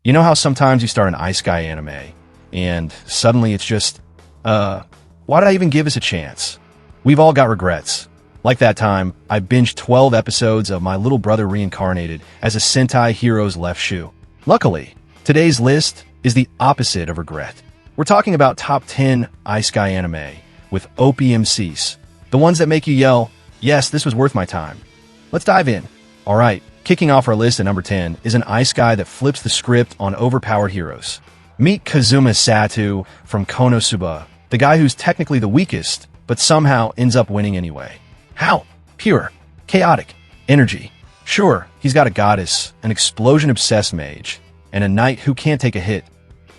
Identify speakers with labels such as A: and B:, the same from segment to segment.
A: You know how sometimes you start an Isekai anime, and suddenly it's just, why did I even give this a chance? We've all got regrets. Like that time, I binged 12 episodes of my little brother reincarnated as a Sentai hero's left shoe. Luckily, today's list is the opposite of regret. We're talking about top 10 Isekai anime with OPMCs, the ones that make you yell, yes, this was worth my time. Let's dive in. Alright, kicking off our list at number 10 is an Isekai that flips the script on overpowered heroes. Meet Kazuma Satu from Konouba, the guy who's technically the weakest, but somehow ends up winning anyway. How? Pure, chaotic, energy. Sure, he's got a goddess, an explosion-obsessed mage, and a knight who can't take a hit.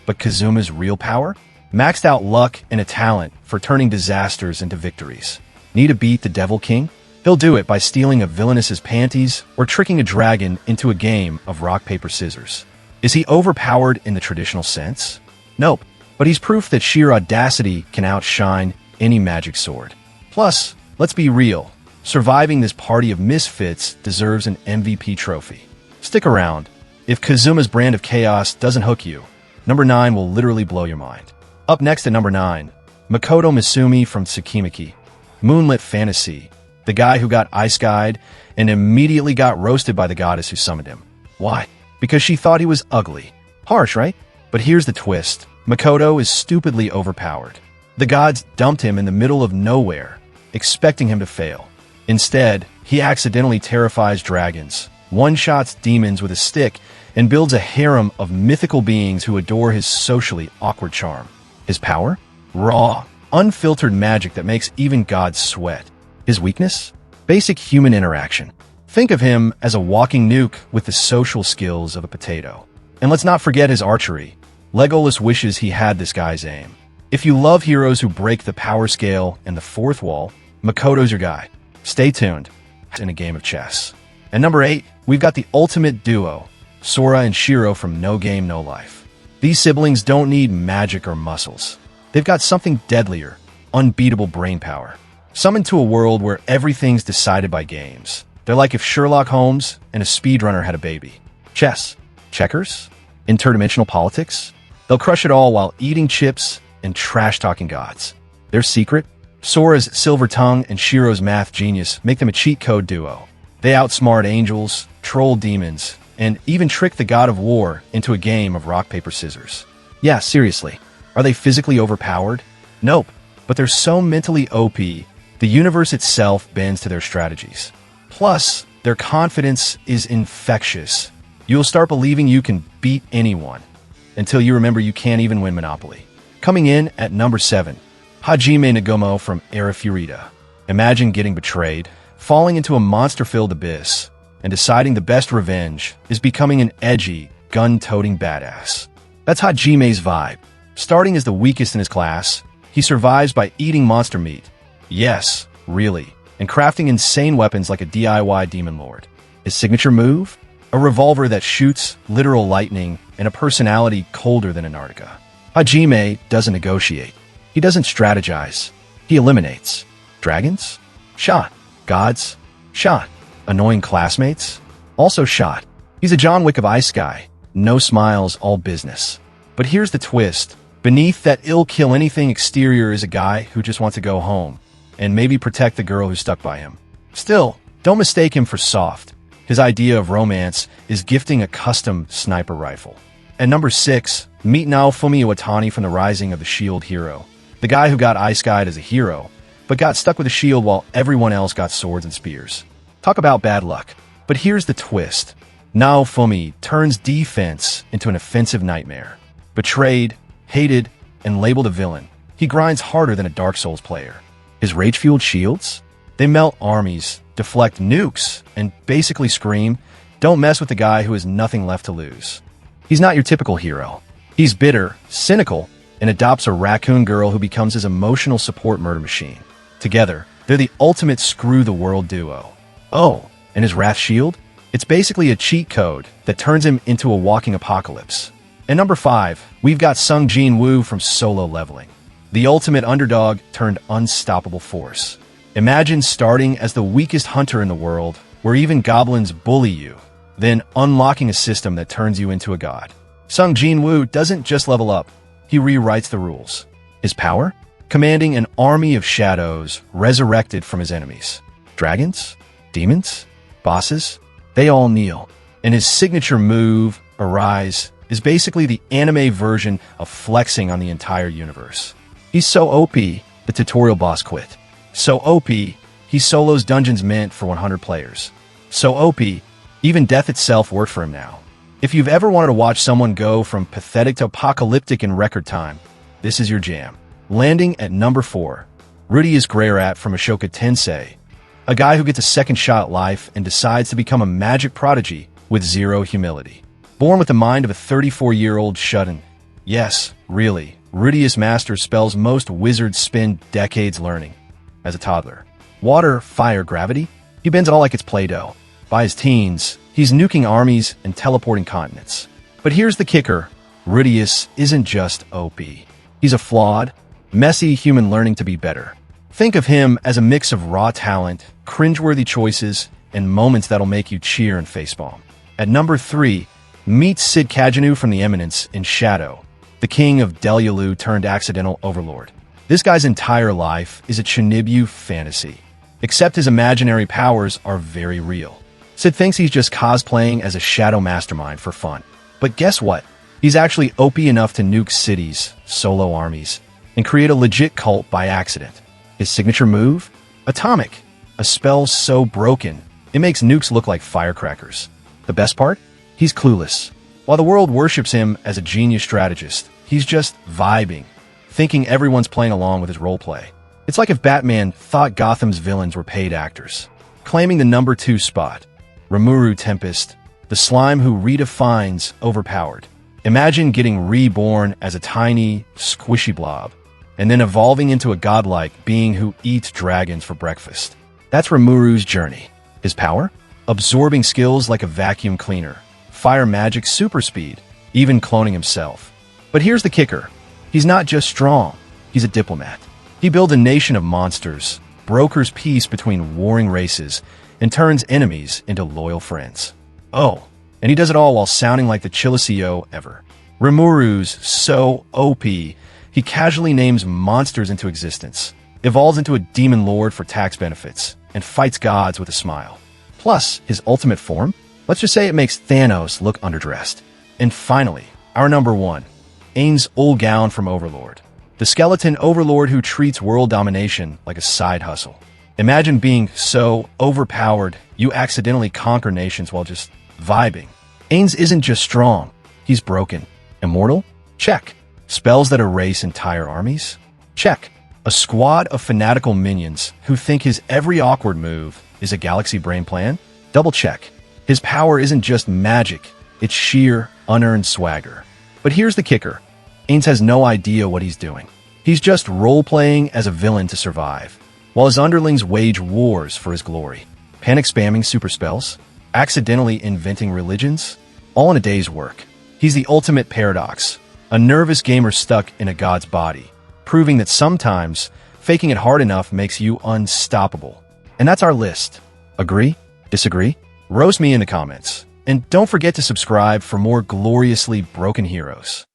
A: But Kazuma's real power? Maxed out luck and a talent for turning disasters into victories. Need to beat the Devil King? He'll do it by stealing a villainess's panties or tricking a dragon into a game of rock, paper, scissors. Is he overpowered in the traditional sense? Nope, but he's proof that sheer audacity can outshine any magic sword. Plus, let's be real, surviving this party of misfits deserves an MVP trophy. Stick around. If Kazuma's brand of chaos doesn't hook you, number 9 will literally blow your mind. Up next at number 9, Makoto Misumi from Tsukimiki. Moonlit Fantasy, the guy who got ice-guyed and immediately got roasted by the goddess who summoned him. Why? Because she thought he was ugly. Harsh, right? But here's the twist. Makoto is stupidly overpowered. The gods dumped him in the middle of nowhere, expecting him to fail. Instead, he accidentally terrifies dragons, one-shots demons with a stick, and builds a harem of mythical beings who adore his socially awkward charm. His power? Raw, unfiltered magic that makes even gods sweat. His weakness? Basic human interaction. Think of him as a walking nuke with the social skills of a potato. And let's not forget his archery. Legolas wishes he had this guy's aim. If you love heroes who break the power scale and the fourth wall, Makoto's your guy. Stay tuned in a game of chess. At number 8, we've got the ultimate duo, Sora and Shiro from No Game, No Life. These siblings don't need magic or muscles. They've got something deadlier, unbeatable brain power. Summoned to a world where everything's decided by games. They're like if Sherlock Holmes and a speedrunner had a baby. Chess, checkers, interdimensional politics. They'll crush it all while eating chips and trash-talking gods. Their secret? Sora's silver tongue and Shiro's math genius make them a cheat code duo. They outsmart angels, troll demons, and even trick the god of war into a game of rock, paper, scissors. Yeah, seriously. Are they physically overpowered? Nope. But they're so mentally OP, the universe itself bends to their strategies. Plus, their confidence is infectious. You'll start believing you can beat anyone, until you remember you can't even win Monopoly. Coming in at number 7, Hajime Nagumo from Arifureta. Imagine getting betrayed, falling into a monster-filled abyss, and deciding the best revenge is becoming an edgy, gun-toting badass. That's Hajime's vibe. Starting as the weakest in his class, he survives by eating monster meat. Yes, really. And crafting insane weapons like a DIY demon lord. His signature move? A revolver that shoots literal lightning and a personality colder than Antarctica. Hajime doesn't negotiate. He doesn't strategize. He eliminates. Dragons? Shot. Gods? Shot. Annoying classmates? Also shot. He's a John Wick of Isekai. No smiles, all business. But here's the twist. Beneath that ill-kill-anything exterior is a guy who just wants to go home and maybe protect the girl who stuck by him. Still, don't mistake him for soft. His idea of romance is gifting a custom sniper rifle. At number 6, meet Naofumi Iwatani from The Rising of the Shield Hero. The guy who got ice-guyed as a hero, but got stuck with a shield while everyone else got swords and spears. Talk about bad luck. But here's the twist. Naofumi turns defense into an offensive nightmare. Betrayed, hated, and labeled a villain, he grinds harder than a Dark Souls player. His rage-fueled shields? They melt armies, deflect nukes, and basically scream, don't mess with the guy who has nothing left to lose. He's not your typical hero. He's bitter, cynical, and adopts a raccoon girl who becomes his emotional support murder machine. Together, they're the ultimate screw-the-world duo. Oh, and his Wrath Shield? It's basically a cheat code that turns him into a walking apocalypse. At number 5, we've got Sung Jin Woo from Solo Leveling. The ultimate underdog turned unstoppable force. Imagine starting as the weakest hunter in the world, where even goblins bully you, then unlocking a system that turns you into a god. Sung Jin-woo doesn't just level up, he rewrites the rules. His power? Commanding an army of shadows resurrected from his enemies. Dragons? Demons? Bosses? They all kneel. And his signature move, Arise, is basically the anime version of flexing on the entire universe. He's so OP, the tutorial boss quit. So OP, he solos dungeons meant for 100 players. So OP, even death itself worked for him now. If you've ever wanted to watch someone go from pathetic to apocalyptic in record time, this is your jam. Landing at number 4, Rudy is Greirat from Ashoka Tensei, a guy who gets a second shot at life and decides to become a magic prodigy with zero humility. Born with the mind of a 34-year-old shut-in. Yes, really, Rudius masters spells most wizards spend decades learning. As a toddler. Water, fire, gravity? He bends it all like it's Play-Doh. By his teens, he's nuking armies and teleporting continents. But here's the kicker. Rudius isn't just OP. He's a flawed, messy human learning to be better. Think of him as a mix of raw talent, cringeworthy choices, and moments that'll make you cheer and facepalm. At number 3, meet Sid Kajinu from The Eminence in Shadow, the king of Delulu turned accidental overlord. This guy's entire life is a Chinibu fantasy, except his imaginary powers are very real. Sid thinks he's just cosplaying as a shadow mastermind for fun. But guess what? He's actually OP enough to nuke cities, solo armies, and create a legit cult by accident. His signature move? Atomic. A spell so broken, it makes nukes look like firecrackers. The best part? He's clueless. While the world worships him as a genius strategist, he's just vibing, thinking everyone's playing along with his roleplay. It's like if Batman thought Gotham's villains were paid actors. Claiming the number 2 spot, Remuru Tempest, the slime who redefines Overpowered. Imagine getting reborn as a tiny, squishy blob, and then evolving into a godlike being who eats dragons for breakfast. That's Remuru's journey. His power? Absorbing skills like a vacuum cleaner, fire magic super speed, even cloning himself. But here's the kicker. He's not just strong, he's a diplomat. He builds a nation of monsters, brokers peace between warring races, and turns enemies into loyal friends. Oh, and he does it all while sounding like the chillest CEO ever. Remuru's so OP, he casually names monsters into existence, evolves into a demon lord for tax benefits, and fights gods with a smile. Plus, his ultimate form? Let's just say it makes Thanos look underdressed. And finally, our number 1, Ain's Ulgaon from Overlord. The skeleton overlord who treats world domination like a side hustle. Imagine being so overpowered you accidentally conquer nations while just vibing. Ain's isn't just strong, he's broken. Immortal? Check. Spells that erase entire armies? Check. A squad of fanatical minions who think his every awkward move is a galaxy brain plan? Double check. His power isn't just magic, it's sheer, unearned swagger. But here's the kicker. Ain's has no idea what he's doing. He's just role-playing as a villain to survive, while his underlings wage wars for his glory. Panic-spamming super spells, accidentally inventing religions, all in a day's work. He's the ultimate paradox, a nervous gamer stuck in a god's body, proving that sometimes faking it hard enough makes you unstoppable. And that's our list. Agree? Disagree? Roast me in the comments. And don't forget to subscribe for more gloriously broken heroes.